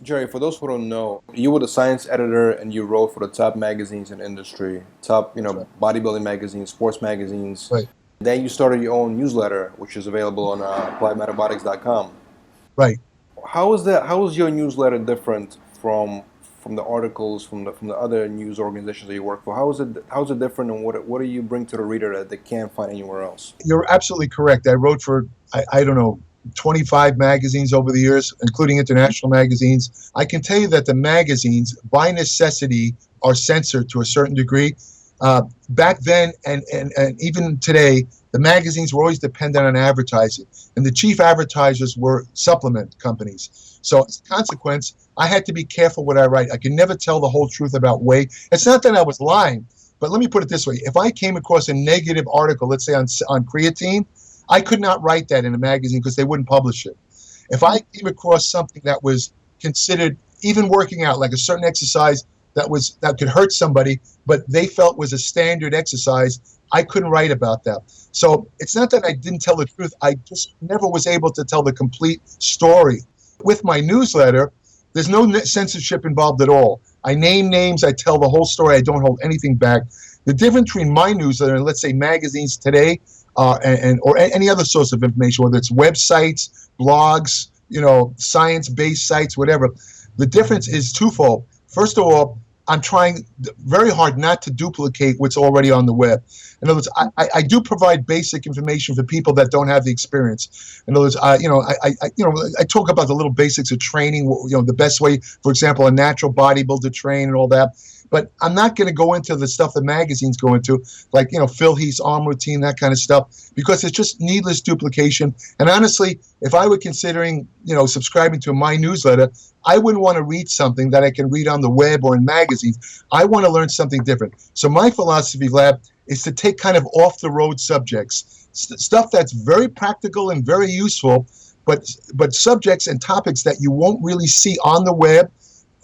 Jerry, for those who don't know, you were the science editor and you wrote for the top magazines in the industry, top, That's right. bodybuilding magazines, sports magazines. Right. Then you started your own newsletter, which is available on appliedmathematics.com. Right. How is that? How is your newsletter different from the articles from the other news organizations that you work for? How is it different, and what do you bring to the reader that they can't find anywhere else? You're absolutely correct. I wrote for, I don't know, 25 magazines over the years, including international magazines. I can tell you that the magazines, by necessity, are censored to a certain degree. Back then and even today, the magazines were always dependent on advertising, and the chief advertisers were supplement companies. So as a consequence, I had to be careful what I write. I could never tell the whole truth about whey. It's not that I was lying, but let me put it this way. If I came across a negative article, let's say on creatine, I could not write that in a magazine because they wouldn't publish it. If I came across something that was considered, even working out, like a certain exercise that could hurt somebody, but they felt was a standard exercise, I couldn't write about that. So it's not that I didn't tell the truth. I just never was able to tell the complete story. With my newsletter, there's no censorship involved at all. I name names. I tell the whole story. I don't hold anything back. The difference between my newsletter and, let's say, magazines today, or any other source of information, whether it's websites, blogs, science-based sites, whatever, the difference is twofold. First of all, I'm trying very hard not to duplicate what's already on the web. In other words, I do provide basic information for people that don't have the experience. In other words, I talk about the little basics of training. The best way, for example, a natural bodybuilder to train and all that. But I'm not going to go into the stuff the magazines go into, like Phil Heath's arm routine, that kind of stuff, because it's just needless duplication. And honestly, if I were considering subscribing to my newsletter, I wouldn't want to read something that I can read on the web or in magazines. I want to learn something different. So my philosophy, Lab, is to take kind of off-the-road subjects, stuff that's very practical and very useful, but subjects and topics that you won't really see on the web.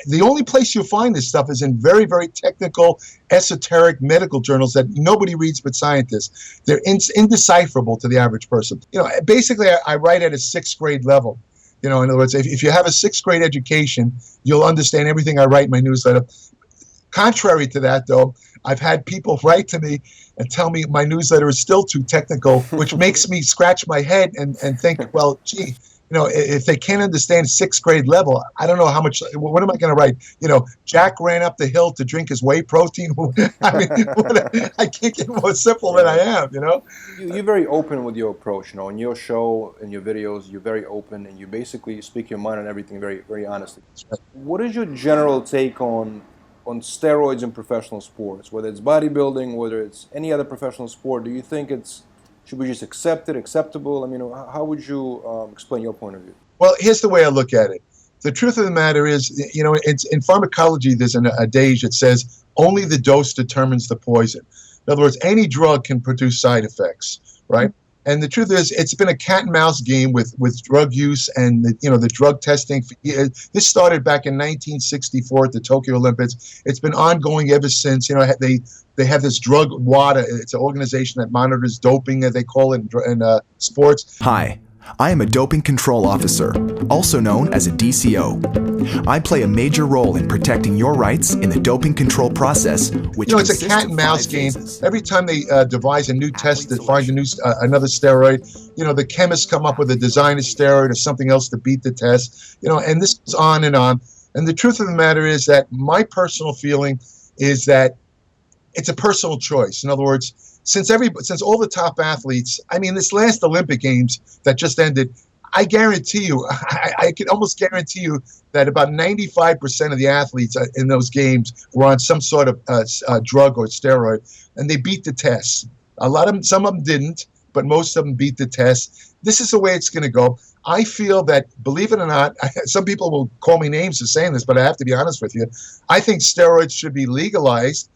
The only place you'll find this stuff is in very, very technical, esoteric medical journals that nobody reads but scientists. They're indecipherable to the average person. Basically, I write at a sixth grade level. In other words, if you have a sixth grade education, you'll understand everything I write in my newsletter. Contrary to that, though, I've had people write to me and tell me my newsletter is still too technical, which makes me scratch my head and think, well, gee, if they can't understand sixth grade level, I don't know what am I going to write? Jack ran up the hill to drink his whey protein. I mean, I can't get more simple than I am, You're very open with your approach, in your show, in your videos, you're very open and you basically speak your mind on everything very, very honestly. What is your general take on steroids in professional sports, whether it's bodybuilding, whether it's any other professional sport? Do you think should we just accept it, acceptable? I mean, how would you explain your point of view? Well, here's the way I look at it. The truth of the matter is, in pharmacology, there's an adage that says only the dose determines the poison. In other words, any drug can produce side effects, right? And the truth is, it's been a cat and mouse game with drug use and the drug testing. This started back in 1964 at the Tokyo Olympics. It's been ongoing ever since. They have this drug WADA. It's an organization that monitors doping, as they call it in sports. Hi, I am a doping control officer, also known as a DCO. I play a major role in protecting your rights in the doping control process, which it's a cat and mouse game. Every time they devise a new test that finds another steroid, the chemists come up with a design of steroid or something else to beat the test, and this goes on and on. And the truth of the matter is that my personal feeling is that it's a personal choice. In other words, since all the top athletes, I mean, this last Olympic Games that just ended, I guarantee you, I can almost guarantee you that about 95% of the athletes in those games were on some sort of drug or steroid, and they beat the test. Some of them didn't, but most of them beat the test. This is the way it's going to go. I feel that, believe it or not, some people will call me names for saying this, but I have to be honest with you. I think steroids should be legalized,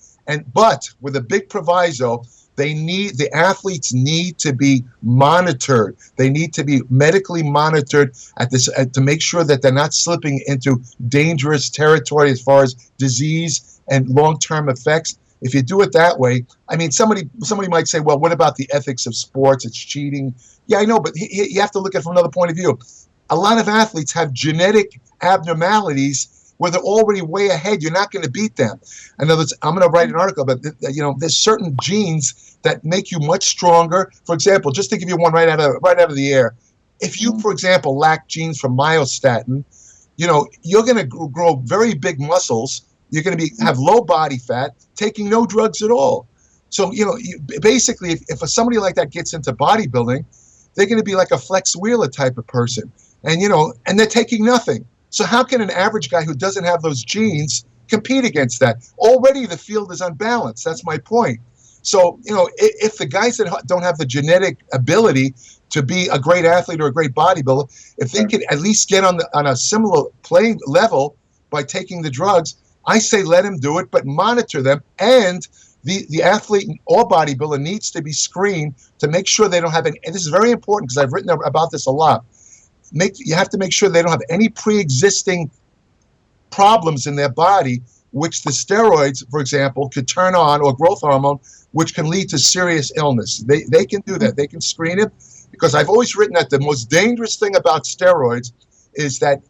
but with a big proviso. The athletes need to be monitored. They need to be medically monitored to make sure that they're not slipping into dangerous territory as far as disease and long-term effects. If you do it that way, I mean, somebody might say, well, what about the ethics of sports? It's cheating. Yeah, I know, but you have to look at it from another point of view. A lot of athletes have genetic abnormalities where they're already way ahead. You're not going to beat them. In other words, I'm going to write an article about, there's certain genes that make you much stronger. For example, just to give you one right out of the air, if you, for example, lack genes from myostatin, you're going to grow very big muscles. You're going to have low body fat, taking no drugs at all. So, basically, if somebody like that gets into bodybuilding, they're going to be like a Flex Wheeler type of person. And, and they're taking nothing. So how can an average guy who doesn't have those genes compete against that? Already the field is unbalanced. That's my point. So, if the guys that don't have the genetic ability to be a great athlete or a great bodybuilder, if they could at least get on a similar playing level by taking the drugs, I say let them do it, but monitor them. And the athlete or bodybuilder needs to be screened to make sure they don't have any, and this is very important because I've written about this a lot. You have to make sure they don't have any pre-existing problems in their body, which the steroids, for example, could turn on, or growth hormone, which can lead to serious illness. They can do that. They can screen it, because I've always written that the most dangerous thing about steroids is that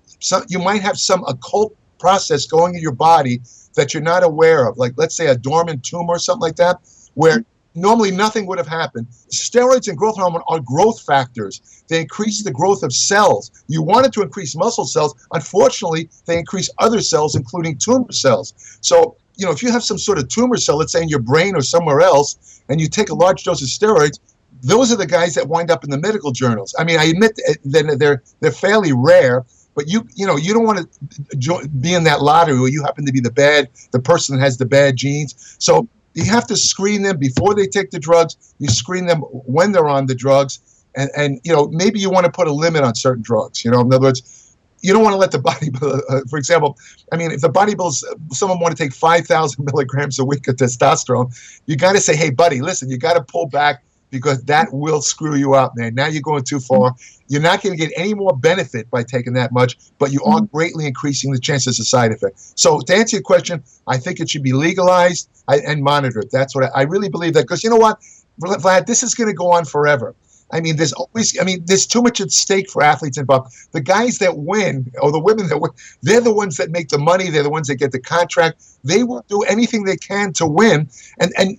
you might have some occult process going in your body that you're not aware of, like let's say a dormant tumor or something like that, where normally nothing would have happened. Steroids and growth hormone are growth factors. They increase the growth of cells. You wanted to increase muscle cells. Unfortunately, they increase other cells, including tumor cells. So, if you have some sort of tumor cell, let's say in your brain or somewhere else, and you take a large dose of steroids, those are the guys that wind up in the medical journals. I mean, I admit that they're fairly rare, but you don't want to be in that lottery where you happen to be the person that has the bad genes. So you have to screen them before they take the drugs. You screen them when they're on the drugs, and maybe you want to put a limit on certain drugs. In other words, you don't want to let the bodybuilder, for example, I mean, if the bodybuilders, someone want to take 5,000 milligrams a week of testosterone, you got to say, hey, buddy, listen, you got to pull back, because that will screw you up, man. Now you're going too far. You're not going to get any more benefit by taking that much, but you are greatly increasing the chances of side effects. So to answer your question, I think it should be legalized and monitored. That's what I really believe that, because you know what, Vlad, this is going to go on forever. I mean, there's too much at stake for athletes involved. The guys that win, or the women that win, they're the ones that make the money. They're the ones that get the contract. They will do anything they can to win. And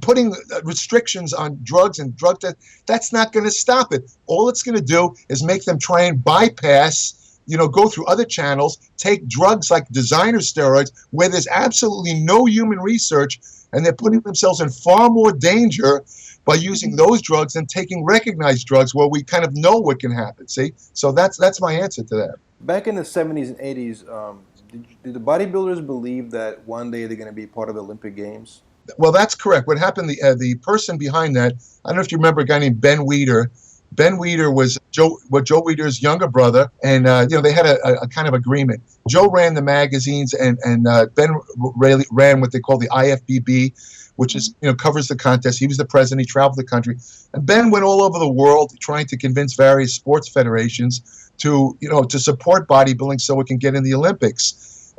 putting restrictions on drugs and drug tests, that's not going to stop it. All it's going to do is make them try and bypass, go through other channels, take drugs like designer steroids, where there's absolutely no human research, and they're putting themselves in far more danger by using those drugs than taking recognized drugs where we kind of know what can happen. See? So that's my answer to that. Back in the 70s and 80s, did the bodybuilders believe that one day they're going to be part of the Olympic Games? Well, that's correct. What happened, the person behind that, I don't know if you remember a guy named Ben Weider. Ben Weider was Joe Weider's younger brother, and they had a kind of agreement. Joe ran the magazines, and Ben ran what they call the IFBB, which is covers the contest. He was the president. He traveled the country, and Ben went all over the world trying to convince various sports federations to support bodybuilding so it can get in the Olympics.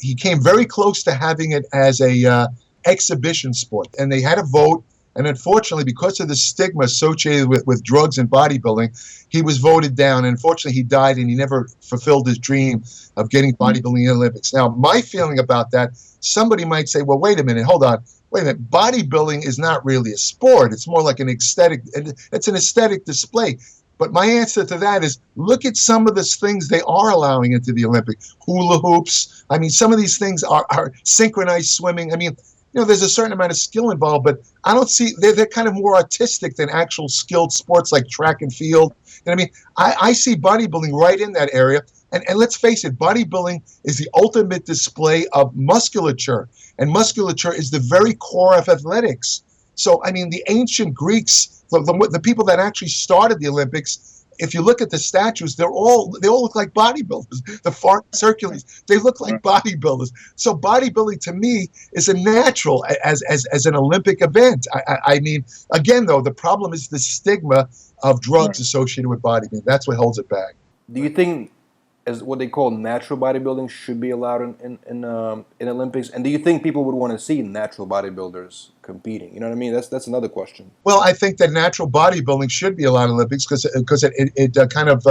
He came very close to having it as a exhibition sport, and they had a vote. And unfortunately, because of the stigma associated with drugs and bodybuilding, he was voted down. And unfortunately, he died, and he never fulfilled his dream of getting bodybuilding in the Olympics. Now, my feeling about that, somebody might say, well, wait a minute, hold on. Wait a minute, bodybuilding is not really a sport. It's more like it's an aesthetic display. But my answer to that is, look at some of the things they are allowing into the Olympics. Hula hoops. I mean, some of these things are synchronized swimming. I mean, there's a certain amount of skill involved, but I don't see, they're kind of more artistic than actual skilled sports like track and field. I mean, I see bodybuilding right in that area. And let's face it, bodybuilding is the ultimate display of musculature. And musculature is the very core of athletics. So, I mean, the ancient Greeks, the people that actually started the Olympics, if you look at the statues, they all look like bodybuilders. The Spartans, Hercules, they look like bodybuilders. So bodybuilding to me is a natural as an Olympic event. I mean, again, though, the problem is the stigma of drugs associated with bodybuilding. That's what holds it back. Do you think as what they call natural bodybuilding should be allowed in Olympics? And do you think people would want to see natural bodybuilders competing? You know what I mean? That's another question. Well, I think that natural bodybuilding should be allowed in Olympics because it kind of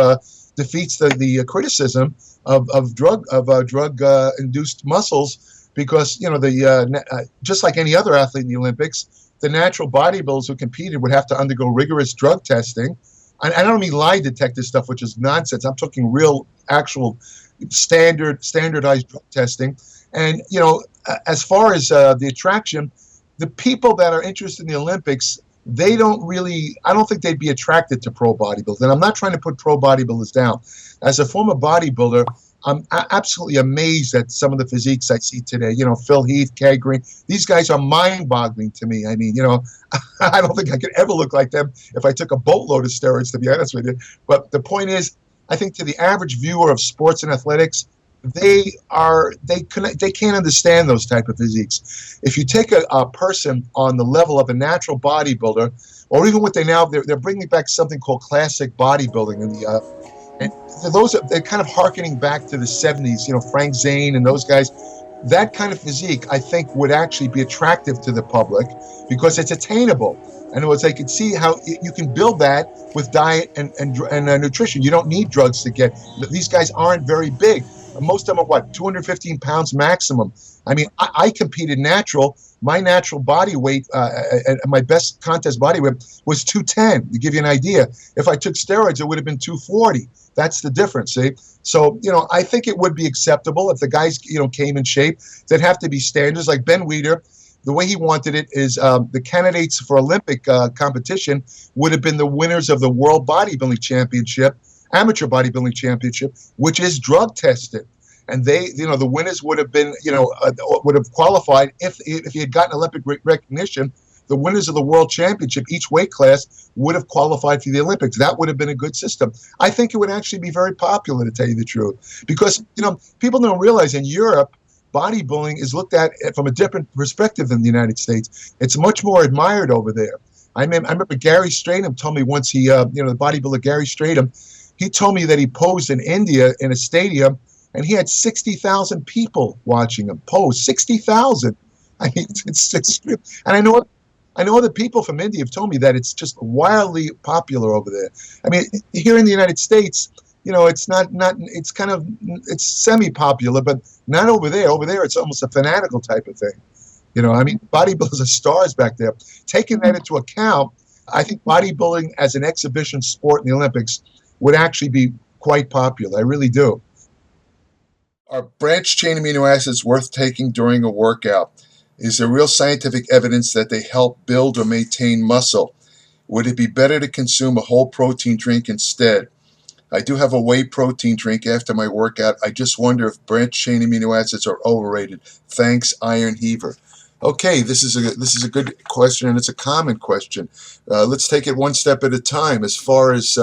defeats the criticism of drug induced muscles, because just like any other athlete in the Olympics, the natural bodybuilders who competed would have to undergo rigorous drug testing. I don't mean lie detector stuff, which is nonsense. I'm talking real, actual, standardized drug testing. And as far as the attraction, the people that are interested in the Olympics, they don't really, I don't think they'd be attracted to pro bodybuilders. And I'm not trying to put pro bodybuilders down. As a former bodybuilder, I'm absolutely amazed at some of the physiques I see today. Phil Heath, Kay Green, these guys are mind-boggling to me. I mean, I don't think I could ever look like them if I took a boatload of steroids, to be honest with you. But the point is, I think to the average viewer of sports and athletics, they can't understand those type of physiques. If you take a person on the level of a natural bodybuilder, or even what they're bringing back something called classic bodybuilding, and they're kind of hearkening back to the 70s, Frank Zane and those guys. That kind of physique, I think, would actually be attractive to the public because it's attainable. In other words, they could see how you can build that with diet and nutrition. You don't need drugs to get. These guys aren't very big. Most of them are 215 pounds maximum. I mean, I competed natural. My natural body weight, my best contest body weight was 210, to give you an idea. If I took steroids, it would have been 240. That's the difference, see? So, I think it would be acceptable if the guys, came in shape. There'd have to be standards. Like Ben Weider, the way he wanted it is the candidates for Olympic competition would have been the winners of the World Bodybuilding Championship, Amateur Bodybuilding Championship, which is drug tested. And they, the winners would have been, would have qualified if he had gotten Olympic recognition. The winners of the World Championship, each weight class, would have qualified for the Olympics. That would have been a good system. I think it would actually be very popular, to tell you the truth, because people don't realize in Europe, bodybuilding is looked at from a different perspective than the United States. It's much more admired over there. I remember Gary Stratham told me once the bodybuilder Gary Stratham, he told me that he posed in India in a stadium, and he had 60,000 people watching him pose. 60,000. I mean, it's and I know other people from India have told me that it's just wildly popular over there. I mean, here in the United States, it's it's semi-popular, but not over there. Over there, it's almost a fanatical type of thing. I mean, bodybuilders are stars back there. Taking that into account, I think bodybuilding as an exhibition sport in the Olympics would actually be quite popular. I really do. Are branched-chain amino acids worth taking during a workout? Is there real scientific evidence that they help build or maintain muscle? Would it be better to consume a whole protein drink instead? I do have a whey protein drink after my workout. I just wonder if branched-chain amino acids are overrated. Thanks, Iron Heaver. Okay, this is a good question, and it's a common question. Let's take it one step at a time. As far as